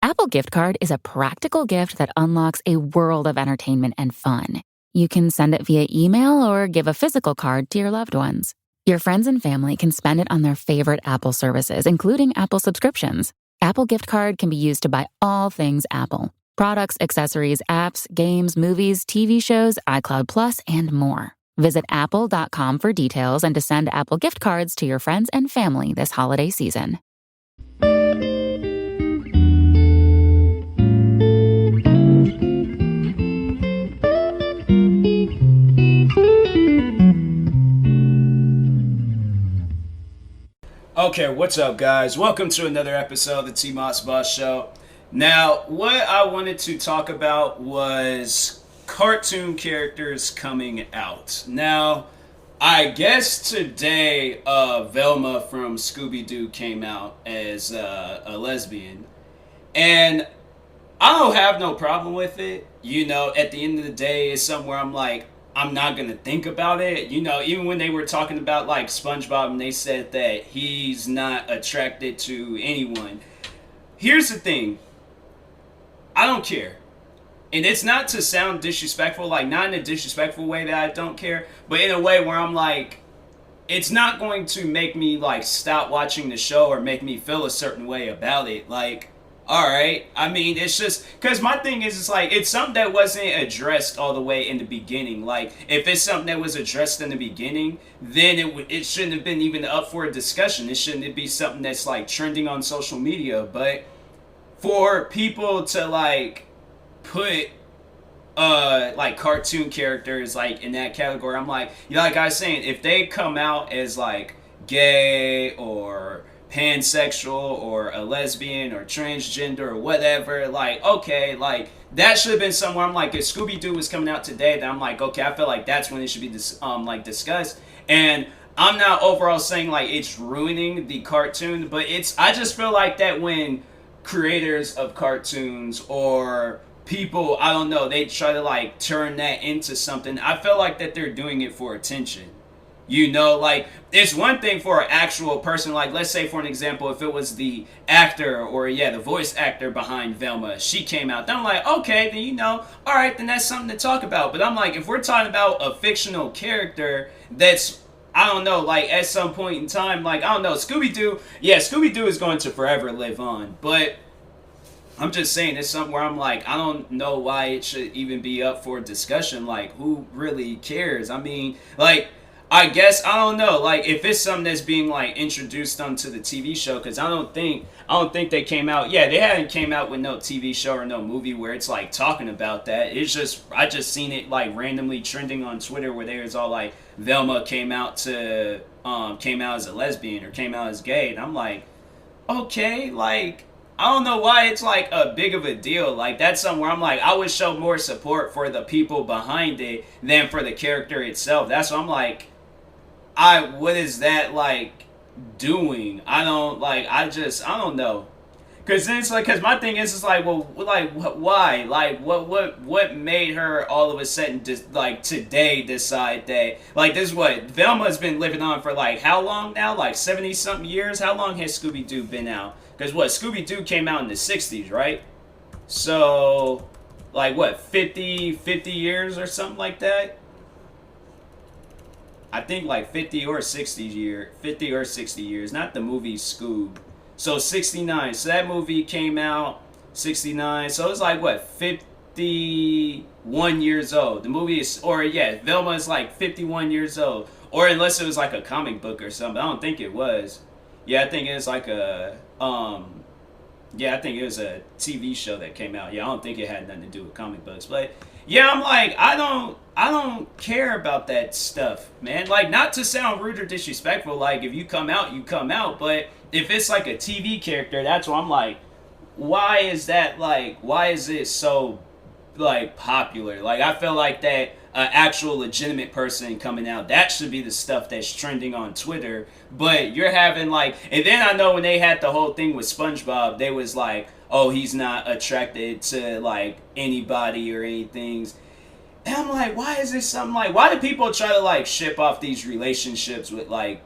Apple Gift Card is a practical gift that unlocks a world of entertainment and fun. You can send it via email or give a physical card to your loved ones. Your friends and family can spend it on their favorite Apple services, including Apple subscriptions. Apple Gift Card can be used to buy all things Apple: products, accessories, apps, games, movies, TV shows, iCloud Plus, and more. Visit apple.com for details and to send Apple Gift Cards to your friends and family this holiday season. Okay, what's up, guys? Welcome to another episode of the TMossBoss Show. Now, what I wanted to talk about was cartoon characters coming out. Now, I guess today, Velma from Scooby-Doo came out as a lesbian. And I don't have no problem with it. You know, at the end of the day, it's somewhere I'm like, I'm not going to think about it. You know, even when they were talking about, like, SpongeBob and they said that he's not attracted to anyone. Here's the thing. I don't care. And it's not to sound disrespectful, like, not in a disrespectful way that I don't care, but in a way where I'm like, it's not going to make me, like, stop watching the show or make me feel a certain way about it. Like, alright, I mean, it's just, because my thing is, it's like, it's something that wasn't addressed all the way in the beginning. Like, if it's something that was addressed in the beginning, then it shouldn't have been even up for a discussion. It shouldn't be something that's, like, trending on social media. But for people to, like, put, like, cartoon characters, like, in that category, I'm like, you know, like I was saying, if they come out as, like, gay or pansexual or a lesbian or transgender or whatever, like, okay, like, that should have been somewhere. I'm like, if Scooby-Doo was coming out today, then I'm like, okay, I feel like that's when it should be like discussed. And I'm not overall saying like it's ruining the cartoon, but I just feel like that when creators of cartoons or people, I don't know, they try to like turn that into something, I feel like that they're doing it for attention. You know, like, it's one thing for an actual person, like, let's say, for an example, if it was the actor or, the voice actor behind Velma, she came out, then I'm like, okay, then, you know, alright, then that's something to talk about. But I'm like, if we're talking about a fictional character that's, I don't know, like, at some point in time, like, I don't know, Scooby-Doo is going to forever live on, but I'm just saying, it's something where I'm like, I don't know why it should even be up for discussion. Like, who really cares? I mean, like, I guess, I don't know, like, if it's something that's being, like, introduced onto the TV show, because I don't think they came out, they hadn't came out with no TV show or no movie where it's, like, talking about that. It's just, I just seen it, like, randomly trending on Twitter where they was all, like, Velma came out as a lesbian or came out as gay, and I'm like, okay, like, I don't know why it's, like, a big of a deal. Like, that's somewhere I'm like, I would show more support for the people behind it than for the character itself. That's what I'm like, what is that, like, doing? I don't know. Because then it's like, because my thing is, it's like, well, like, why? Like, what made her all of a sudden, like, today decide that, like, this is what, Velma's been living on for, like, how long now? Like, 70-something years? How long has Scooby-Doo been out? Because, what, Scooby-Doo came out in the 60s, right? So, like, what, 50 years or something like that? I think like 50 or 60 years, not the movie Scoob. So 69. So that movie came out 69. So it's like what, 51 years old. The movie is, Velma is like 51 years old. Or unless it was like a comic book or something. I don't think it was. I think it was like I think it was a TV show that came out. I don't think it had nothing to do with comic books. But I'm like, I don't care about that stuff, man. Like, not to sound rude or disrespectful, like, if you come out, you come out. But if it's like a TV character, that's why I'm like, why is it so, like, popular? Like, I feel like that actual legitimate person coming out, that should be the stuff that's trending on Twitter. But you're having, like, and then I know when they had the whole thing with SpongeBob, they was like, oh, he's not attracted to, like, anybody or anything. And I'm like, why is this something like, why do people try to, like, ship off these relationships with, like,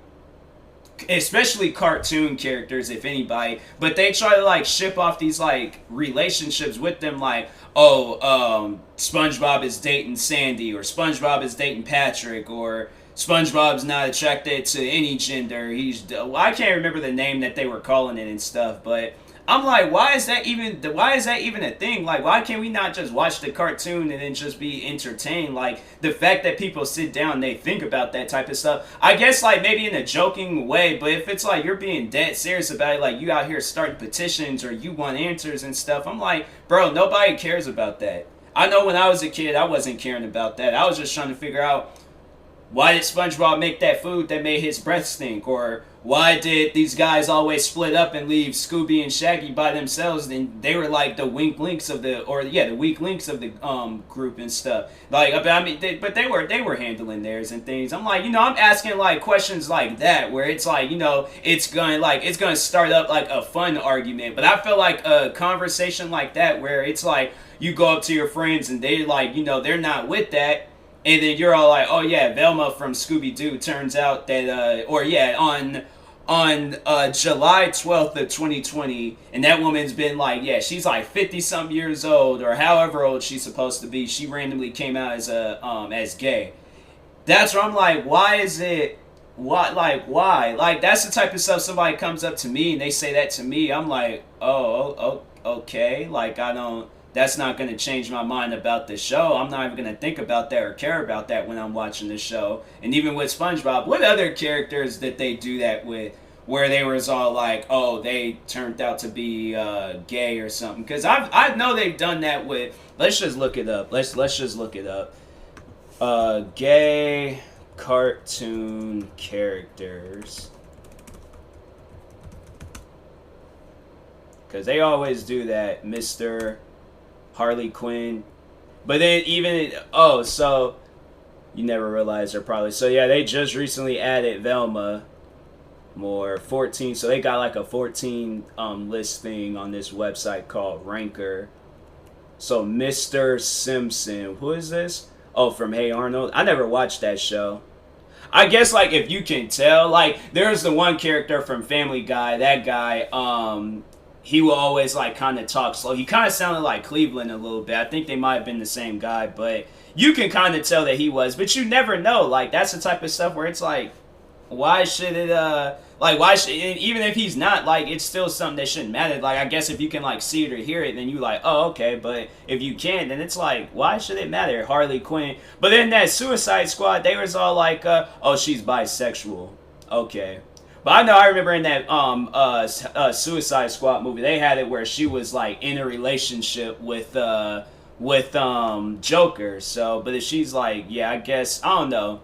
especially cartoon characters, if anybody, but they try to like ship off these like relationships with them, like, oh, SpongeBob is dating Sandy, or SpongeBob is dating Patrick, or SpongeBob's not attracted to any gender. Well, I can't remember the name that they were calling it and stuff, but I'm like, why is that even a thing? Like, why can't we not just watch the cartoon and then just be entertained? Like, the fact that people sit down and they think about that type of stuff, I guess, like, maybe in a joking way, but if it's like you're being dead serious about it, like you out here starting petitions or you want answers and stuff, I'm like, bro, nobody cares about that. I know when I was a kid, I wasn't caring about that. I was just trying to figure out, why did SpongeBob make that food that made his breath stink? Or why did these guys always split up and leave Scooby and Shaggy by themselves? And they were like the weak links of the weak links of the group and stuff. Like, I mean, they were handling theirs and things. I'm like, I'm asking like questions like that, where it's like, it's gonna start up like a fun argument. But I feel like a conversation like that, where it's like you go up to your friends and they like, they're not with that. And then you're all like, oh yeah, Velma from Scooby-Doo turns out that, on July 12th of 2020, and that woman's been like, yeah, she's like 50-something years old, or however old she's supposed to be. She randomly came out as gay. That's where I'm like, why is it, why? Like, that's the type of stuff somebody comes up to me and they say that to me. I'm like, oh, okay. Like, that's not going to change my mind about this show. I'm not even going to think about that or care about that when I'm watching this show. And even with SpongeBob, what other characters did they do that with, where they was all like, oh, they turned out to be gay or something? Because I know they've done that with, let's just look it up. Let's just look it up. Gay cartoon characters. Because they always do that, Mr. Harley Quinn. But then so you never realized her probably. So yeah, they just recently added Velma more 14. So they got like a 14 list thing on this website called Ranker. So Mr. Simpson, who is this? Oh, from Hey Arnold. I never watched that show. I guess like if you can tell, like there's the one character from Family Guy, that guy, he will always like kind of talk slow. He kind of sounded like Cleveland a little bit. I think they might have been the same guy, but you can kind of tell that he was. But you never know. Like that's the type of stuff where it's like, why should it? Even if he's not, like it's still something that shouldn't matter. Like I guess if you can like see it or hear it, then you like, oh okay. But if you can't, then it's like, why should it matter? Harley Quinn. But then that Suicide Squad, they was all like, oh she's bisexual. Okay. But I remember in that Suicide Squad movie, they had it where she was like in a relationship with Joker. So, but if she's like, yeah, I guess I don't know.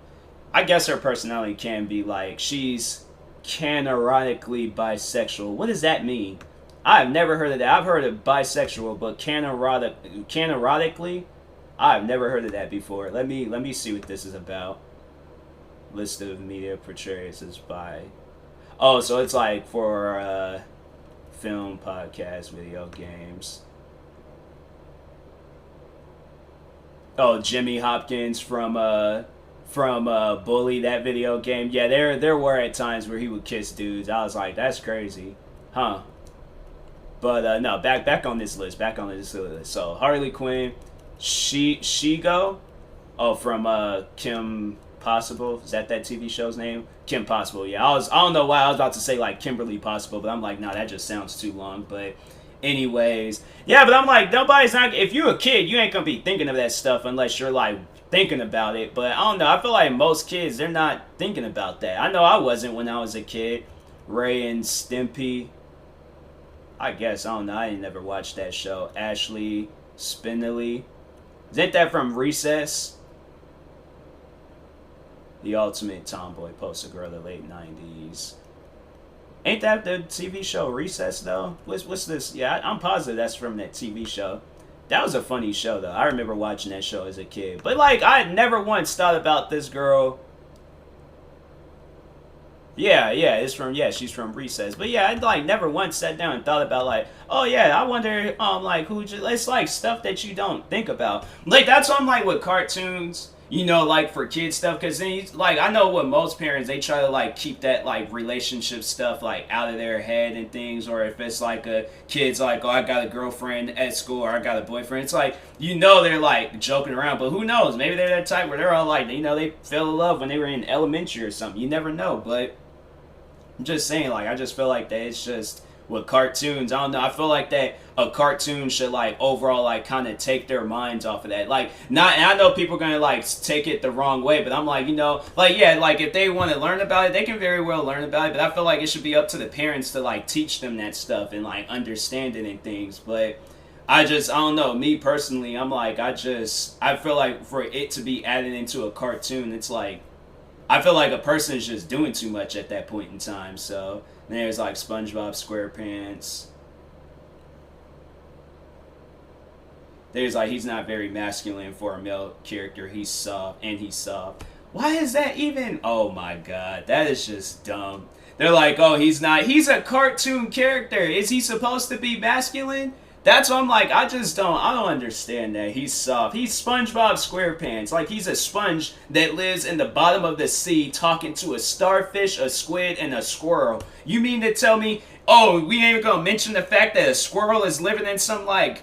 I guess her personality can be like she's canonically bisexual. What does that mean? I've never heard of that. I've heard of bisexual, but canonically, I've never heard of that before. Let me see what this is about. List of media portrays as bi. Oh, so it's like for film, podcast, video games. Oh, Jimmy Hopkins from Bully, that video game. Yeah, there were at times where he would kiss dudes. I was like, that's crazy, huh? But no, back on this list. Back on this list. So Harley Quinn, Shigo, oh from Kim Possible. Is that TV show's name? Kim Possible. Yeah, I don't know why I was about to say like Kimberly Possible, but I'm like, nah, that just sounds too long. But anyways, yeah, but I'm like, nobody's not. If you're a kid, you ain't gonna be thinking of that stuff unless you're like thinking about it. But I don't know. I feel like most kids, they're not thinking about that. I know I wasn't when I was a kid. Ray and Stimpy. I guess, I don't know. I ain't never watched that show. Ashley Spindly. Isn't that from Recess? The ultimate tomboy poster girl of the late 90s. Ain't that the TV show Recess, though? What's this? Yeah, I'm positive that's from that TV show. That was a funny show, though. I remember watching that show as a kid. But, like, I had never once thought about this girl. Yeah, she's from Recess. But, yeah, I, like, never once sat down and thought about, like, oh, yeah, I wonder, like, it's, like, stuff that you don't think about. Like, that's what I'm like with cartoons. like for kid stuff, because then like I know what most parents, they try to like keep that like relationship stuff like out of their head and things, or if it's like a kid's like, oh, I got a girlfriend at school or I got a boyfriend, it's like they're like joking around, but who knows, maybe they're that type where they're all like, they fell in love when they were in elementary or something. You never know. But I'm just saying, like, I just feel like that it's just with cartoons, I don't know, I feel like that a cartoon should like overall like kind of take their minds off of that. Like, not, and I know people are gonna like take it the wrong way, but I'm like, like, yeah, like if they want to learn about it, they can very well learn about it, but I feel like it should be up to the parents to like teach them that stuff and like understand it and things. But I don't know, me personally, I'm like, I feel like for it to be added into a cartoon, it's like, I feel like a person is just doing too much at that point in time. So there's like SpongeBob SquarePants. There's like, he's not very masculine for a male character. He's soft, and he's soft. Why is that even? Oh my god, that is just dumb. They're like, oh, he's not. He's a cartoon character. Is he supposed to be masculine? That's what I'm like, I don't understand that. He's soft. He's SpongeBob SquarePants. Like, he's a sponge that lives in the bottom of the sea talking to a starfish, a squid, and a squirrel. You mean to tell me, oh, we ain't gonna mention the fact that a squirrel is living in some, like,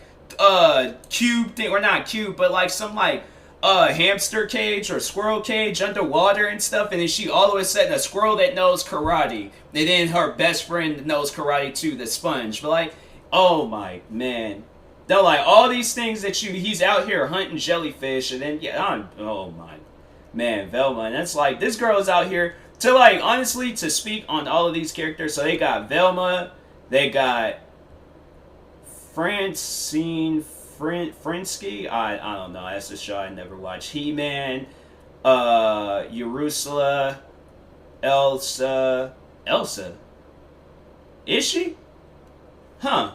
cube thing, or not cube, but like some, like, hamster cage or squirrel cage underwater and stuff, and then she all of a sudden a squirrel that knows karate, and then her best friend knows karate too, the sponge. But like, oh my man, they're like all these things that he's out here hunting jellyfish, and then oh my man, Velma, and it's like this girl is out here to like honestly to speak on all of these characters. So they got Velma, they got Francine Frinsky. I don't know. That's a show I never watched. He-Man, Urusula, Elsa. Is she? Huh.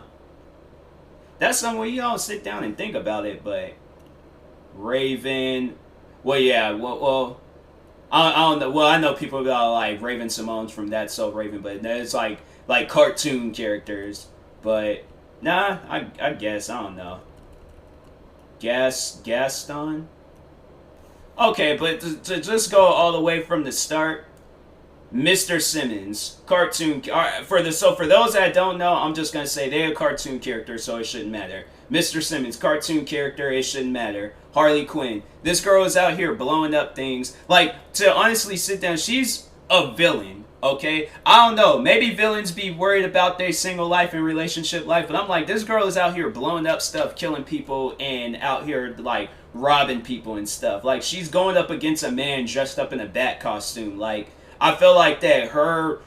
That's something where you don't sit down and think about it, but Raven. Well, yeah. Well, I don't know. Well, I know people about like Raven Simone's from That's So Raven, but there's like cartoon characters. But nah, I guess I don't know. Gaston. Okay, but to just go all the way from the start. Mr. Simmons, cartoon. For those that don't know, I'm just gonna say they're a cartoon character, so it shouldn't matter. Mr. Simmons, cartoon character, it shouldn't matter. Harley Quinn, this girl is out here blowing up things. Like, to honestly sit down, she's a villain. Okay, I don't know. Maybe villains be worried about their single life and relationship life, but I'm like, this girl is out here blowing up stuff, killing people, and out here like robbing people and stuff. Like, she's going up against a man dressed up in a bat costume. Like, I feel like that her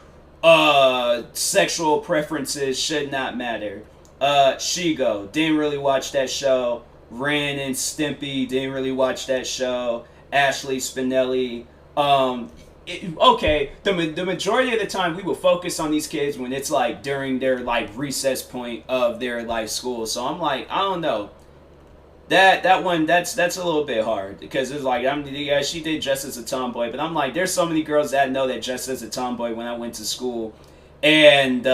sexual preferences should not matter. Shigo, didn't really watch that show. Ren and Stimpy, didn't really watch that show. Ashley Spinelli. Okay, the majority of the time we will focus on these kids when it's like during their like recess point of their like school. So I'm like, I don't know. That one, that's a little bit hard, because it's like, yeah, she did dress as a tomboy, but I'm like, there's so many girls that know that dressed as a tomboy when I went to school, and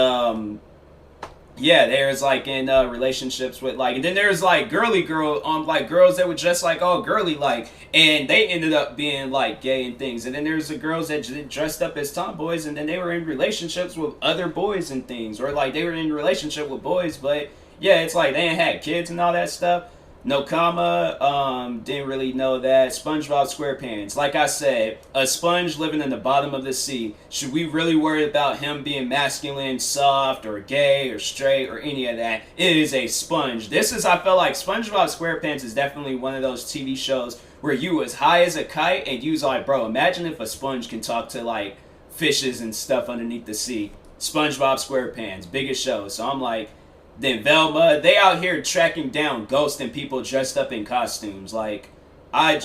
yeah, there's like in relationships with like, and then there's like like girls that were just like all girly like, and they ended up being like gay and things, and then there's the girls that dressed up as tomboys, and then they were in relationships with other boys and things, or like they were in a relationship with boys, but yeah, it's like they ain't had kids and all that stuff. Nakama, didn't really know that. SpongeBob SquarePants. Like I said, a sponge living in the bottom of the sea. Should we really worry about him being masculine, soft, or gay, or straight, or any of that? It is a sponge. I feel like SpongeBob SquarePants is definitely one of those TV shows where you as high as a kite, and you was like, bro, imagine if a sponge can talk to, like, fishes and stuff underneath the sea. SpongeBob SquarePants, biggest show. So I'm like, then Velma, they out here tracking down ghosts and people dressed up in costumes. Like, I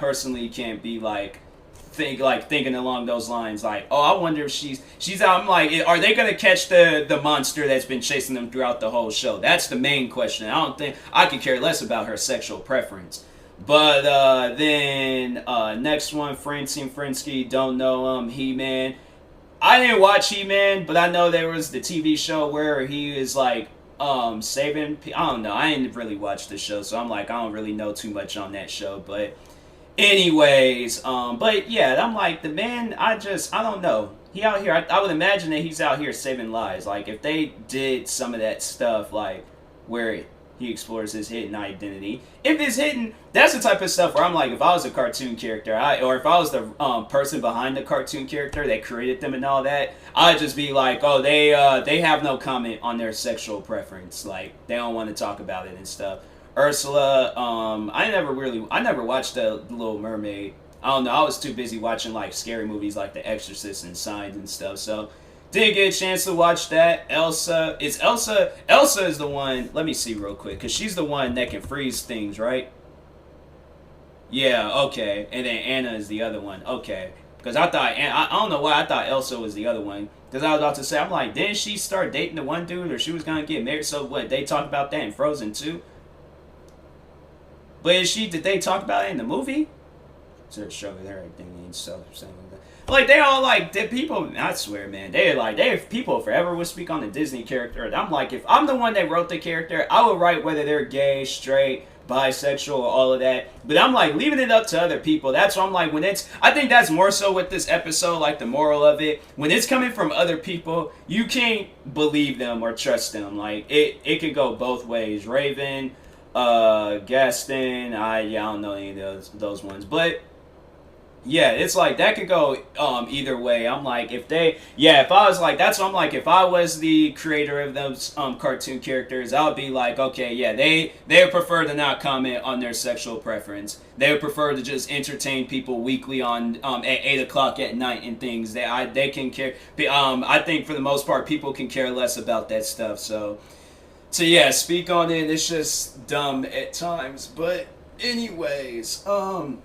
personally can't be thinking along those lines. Like, oh, I wonder if she's out. I'm like, are they gonna catch the monster that's been chasing them throughout the whole show? That's the main question. I don't think I could care less about her sexual preference. But then next one, Francine Frinsky, don't know He-Man. I didn't watch He-Man, but I know there was the TV show where he is like I don't know. I ain't really watched the show, so I'm like, I don't really know too much on that show. But anyways, but yeah, I'm like, the man, I don't know. He out here, I would imagine that he's out here saving lives. Like, if they did some of that stuff, like, where he explores his hidden identity. If it's hidden, that's the type of stuff where I'm like, if I was a cartoon character, or if I was the person behind the cartoon character that created them and all that, I'd just be like, oh, they have no comment on their sexual preference. Like, they don't want to talk about it and stuff. Ursula, I never watched the Little Mermaid. I don't know. I was too busy watching like scary movies like The Exorcist and Signs and stuff. So didn't get a chance to watch that. Elsa is the one. Let me see real quick, because she's the one that can freeze things, right? Yeah. Okay. And then Anna is the other one. Okay. Because I don't know why I thought Elsa was the other one. Because I was about to say, I'm like, didn't she start dating the one dude, or she was gonna get married? So what? They talked about that in Frozen too. But did they talk about it in the movie? So showing her everything and stuff. Like, they all like, the people, I swear, man, people forever would speak on the Disney character. I'm like, if I'm the one that wrote the character, I would write whether they're gay, straight, bisexual, all of that. But I'm like, leaving it up to other people. That's why I'm like, I think that's more so with this episode, like the moral of it. When it's coming from other people, you can't believe them or trust them. Like, it could go both ways. Raven, Gaston, I don't know any of those ones. But yeah, it's like that could go either way. I'm like, if I was like, that's what I'm like, if I was the creator of those cartoon characters, I would be like, okay, yeah, they would prefer to not comment on their sexual preference. They would prefer to just entertain people weekly on at 8 o'clock at night and things. They can care. I think for the most part, people can care less about that stuff. So yeah, speak on it. It's just dumb at times, but anyways,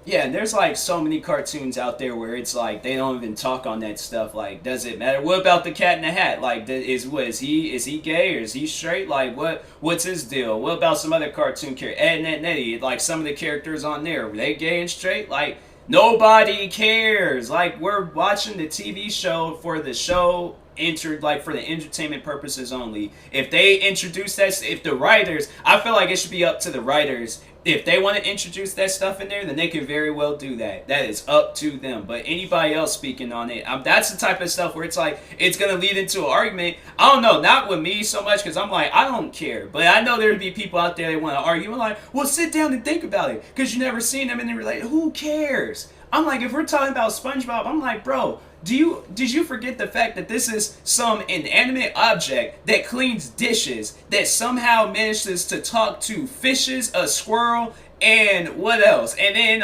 yeah, there's like so many cartoons out there where it's like they don't even talk on that stuff. Like, does it matter? What about the Cat in the Hat? Like, is he gay or is he straight? Like, what's his deal? What about some other cartoon character? Ed, Ed, Nettie, like some of the characters on there, were they gay and straight? Like, nobody cares. Like, we're watching the TV show for the show entered, like, for the entertainment purposes only. If they introduce that, if the writers, I feel like it should be up to the writers. If they want to introduce that stuff in there, then they can very well do that. That is up to them. But anybody else speaking on it, that's the type of stuff where it's like, it's going to lead into an argument. I don't know, not with me so much, because I'm like, I don't care. But I know there'd be people out there that want to argue. I'm like, well, sit down and think about it, because you never seen them, and they're like, who cares? I'm like, if we're talking about SpongeBob, I'm like, bro, did you forget the fact that this is some inanimate object that cleans dishes, that somehow manages to talk to fishes, a squirrel, and what else? And then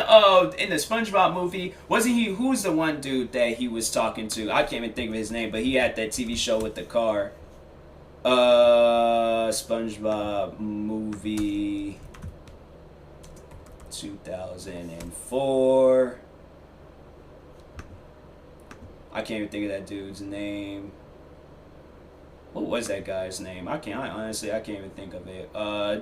in the SpongeBob movie, who's the one dude that he was talking to? I can't even think of his name, but he had that TV show with the car. SpongeBob movie 2004. I can't even think of that dude's name. What was that guy's name? I can't even think of it.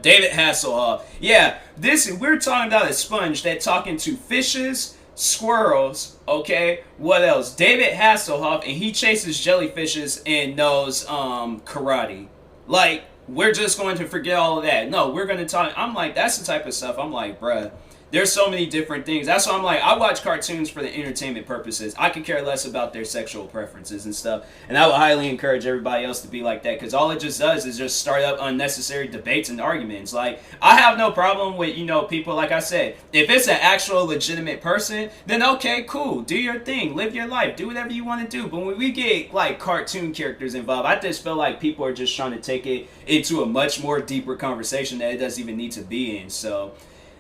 David Hasselhoff. Yeah, we're talking about a sponge that talking to fishes, squirrels, okay? What else? David Hasselhoff, and he chases jellyfishes and knows karate. Like, we're just going to forget all of that. No, we're going to talk. I'm like, that's the type of stuff. I'm like, bruh, there's so many different things. That's why I'm like, I watch cartoons for the entertainment purposes. I could care less about their sexual preferences and stuff. And I would highly encourage everybody else to be like that, because all it just does is just start up unnecessary debates and arguments. Like, I have no problem with, people, like I said, if it's an actual legitimate person, then okay, cool. Do your thing. Live your life. Do whatever you want to do. But when we get, like, cartoon characters involved, I just feel like people are just trying to take it into a much more deeper conversation that it doesn't even need to be in. So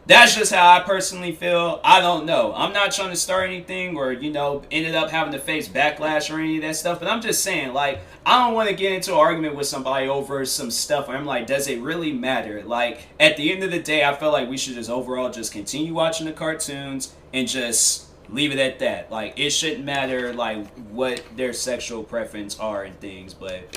that's just how I personally feel. I don't know. I'm not trying to start anything or, ended up having to face backlash or any of that stuff. But I'm just saying, like, I don't want to get into an argument with somebody over some stuff. I'm like, does it really matter? Like, at the end of the day, I feel like we should just overall just continue watching the cartoons and just leave it at that. Like, it shouldn't matter, like, what their sexual preference are and things. But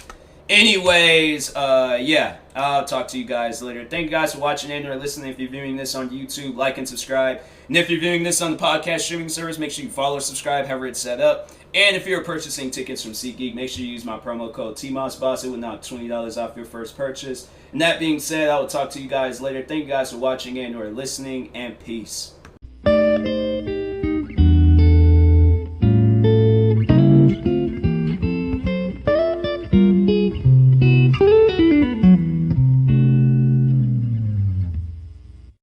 anyways, yeah, I'll talk to you guys later. Thank you guys for watching and or listening. If you're viewing this on YouTube, like and subscribe. And if you're viewing this on the podcast streaming service, make sure you follow or subscribe, however it's set up. And if you're purchasing tickets from SeatGeek, make sure you use my promo code TMossBoss. It will knock $20 off your first purchase. And that being said, I will talk to you guys later. Thank you guys for watching and or listening, and peace.